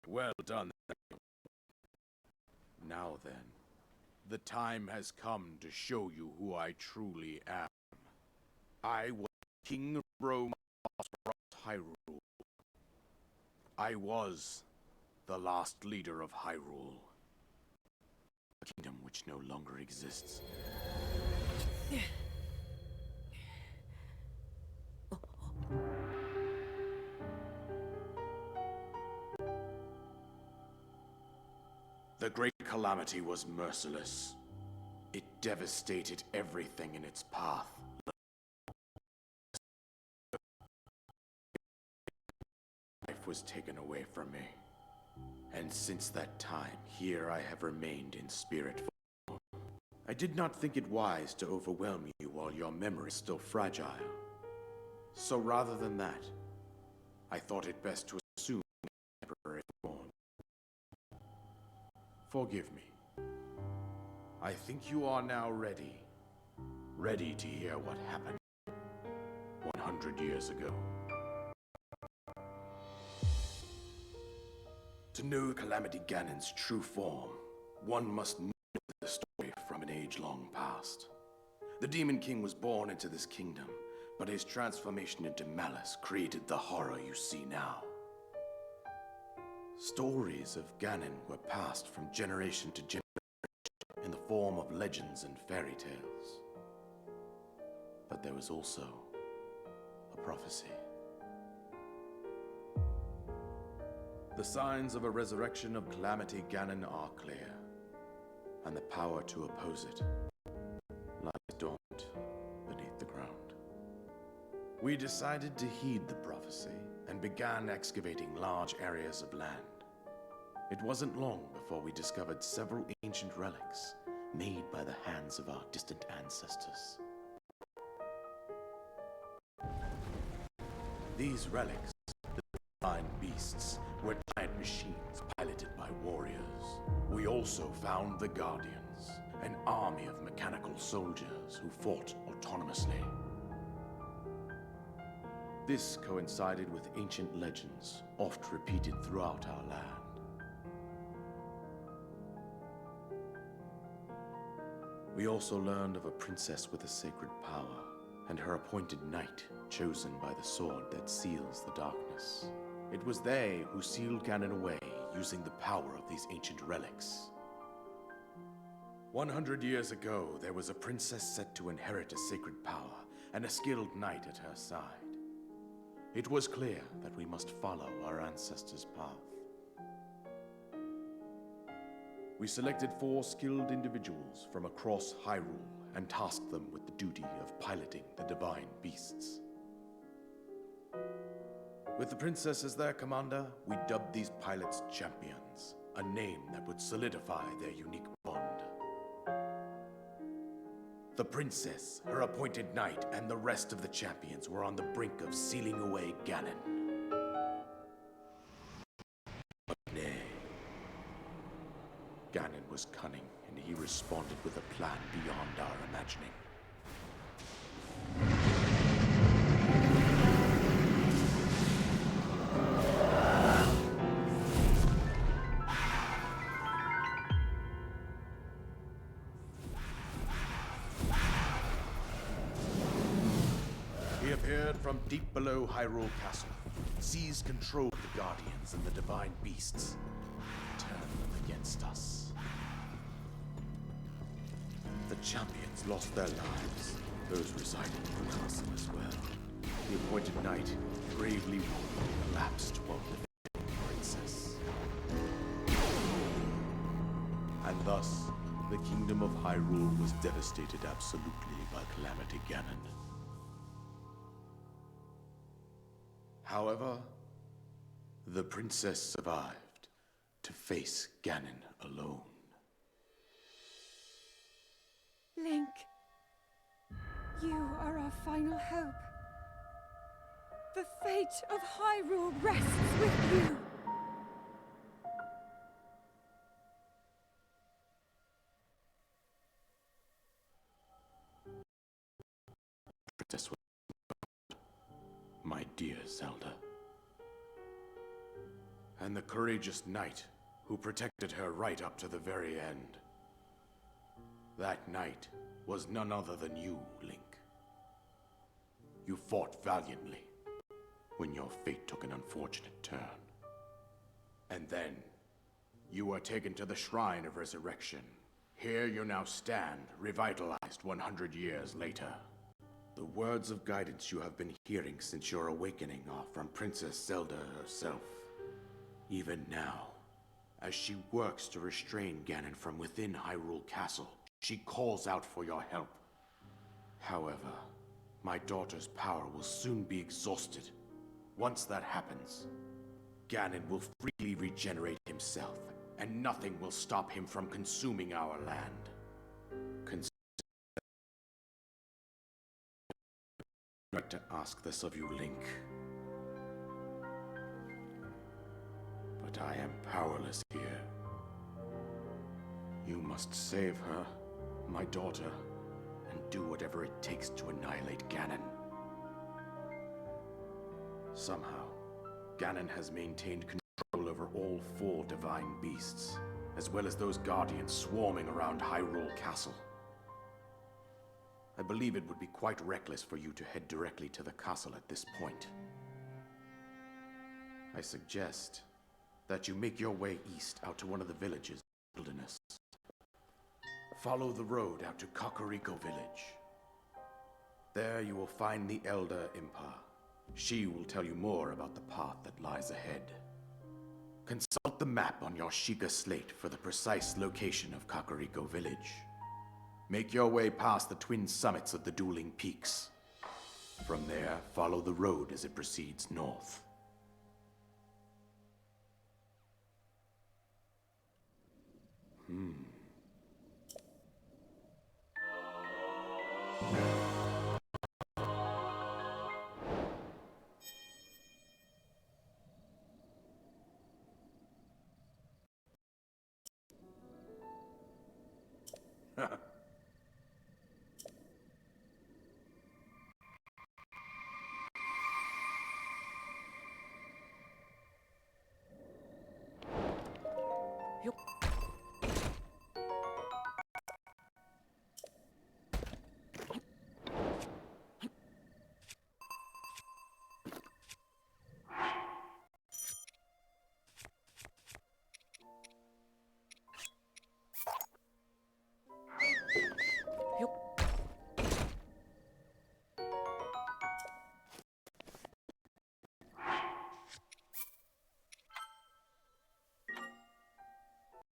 Well done. Now then, the time has come to show you who I truly am. I was King of Rome of Hyrule. I was the last leader of Hyrule. A kingdom which no longer exists. The Great Calamity was merciless. It devastated everything in its path. Life was taken away from me. And since that time, here I have remained in spirit form. I did not think it wise to overwhelm you while your memory is still fragile. So rather than that, I thought it best to assume temporary form. Forgive me. I think you are now ready. Ready to hear what happened 100 years ago. To know Calamity Ganon's true form, one must know the story from an age-long past. The Demon King was born into this kingdom, but his transformation into malice created the horror you see now. Stories of Ganon were passed from generation to generation in the form of legends and fairy tales. But there was also a prophecy. The signs of a resurrection of Calamity Ganon are clear, and the power to oppose it lies dormant beneath the ground. We decided to heed the prophecy and began excavating large areas of land. It wasn't long before we discovered several ancient relics made by the hands of our distant ancestors. These relics, the divine beasts, were giant machines piloted by warriors. We also found the Guardians, an army of mechanical soldiers who fought autonomously. This coincided with ancient legends, oft repeated throughout our land. We also learned of a princess with a sacred power, and her appointed knight, chosen by the sword that seals the darkness. It was they who sealed Ganon away using the power of these ancient relics. 100 years ago, there was a princess set to inherit a sacred power, and a skilled knight at her side. It was clear that we must follow our ancestors' path. We selected 4 skilled individuals from across Hyrule and tasked them with the duty of piloting the divine beasts. With the princess as their commander, we dubbed these pilots champions, a name that would solidify their unique bond. The princess, her appointed knight, and the rest of the champions were on the brink of sealing away Ganon. But nay. Ganon was cunning, and he responded with a plan beyond our imagining. He appeared from deep below Hyrule Castle, seized control of the Guardians and the divine beasts, and turned them against us. The champions lost their lives, those residing in the castle as well. The appointed knight, bravely collapsed while defending the princess. And thus, the kingdom of Hyrule was devastated absolutely by Calamity Ganon. However, the princess survived to face Ganon alone. Link, you are our final hope. The fate of Hyrule rests with you. Princess was my dear Zelda. and the courageous knight who protected her right up to the very end. That knight was none other than you, Link. You fought valiantly when your fate took an unfortunate turn. And then, you were taken to the Shrine of Resurrection. Here you now stand, revitalized 100 years later. The words of guidance you have been hearing since your awakening are from Princess Zelda herself. Even now, as she works to restrain Ganon from within Hyrule Castle, she calls out for your help. However, my daughter's power will soon be exhausted. Once that happens, Ganon will freely regenerate himself, and nothing will stop him from consuming our land. I'd like to ask this of you, Link. But I am powerless here. You must save her, my daughter, and do whatever it takes to annihilate Ganon. Somehow, Ganon has maintained control over all 4 divine beasts, as well as those guardians swarming around Hyrule Castle. I believe it would be quite reckless for you to head directly to the castle at this point. I suggest that you make your way east out to one of the villages in the wilderness. Follow the road out to Kakariko Village. There you will find the Elder Impa. She will tell you more about the path that lies ahead. Consult the map on your Sheikah slate for the precise location of Kakariko Village. Make your way past the twin summits of the dueling peaks. From there, follow the road as it proceeds north.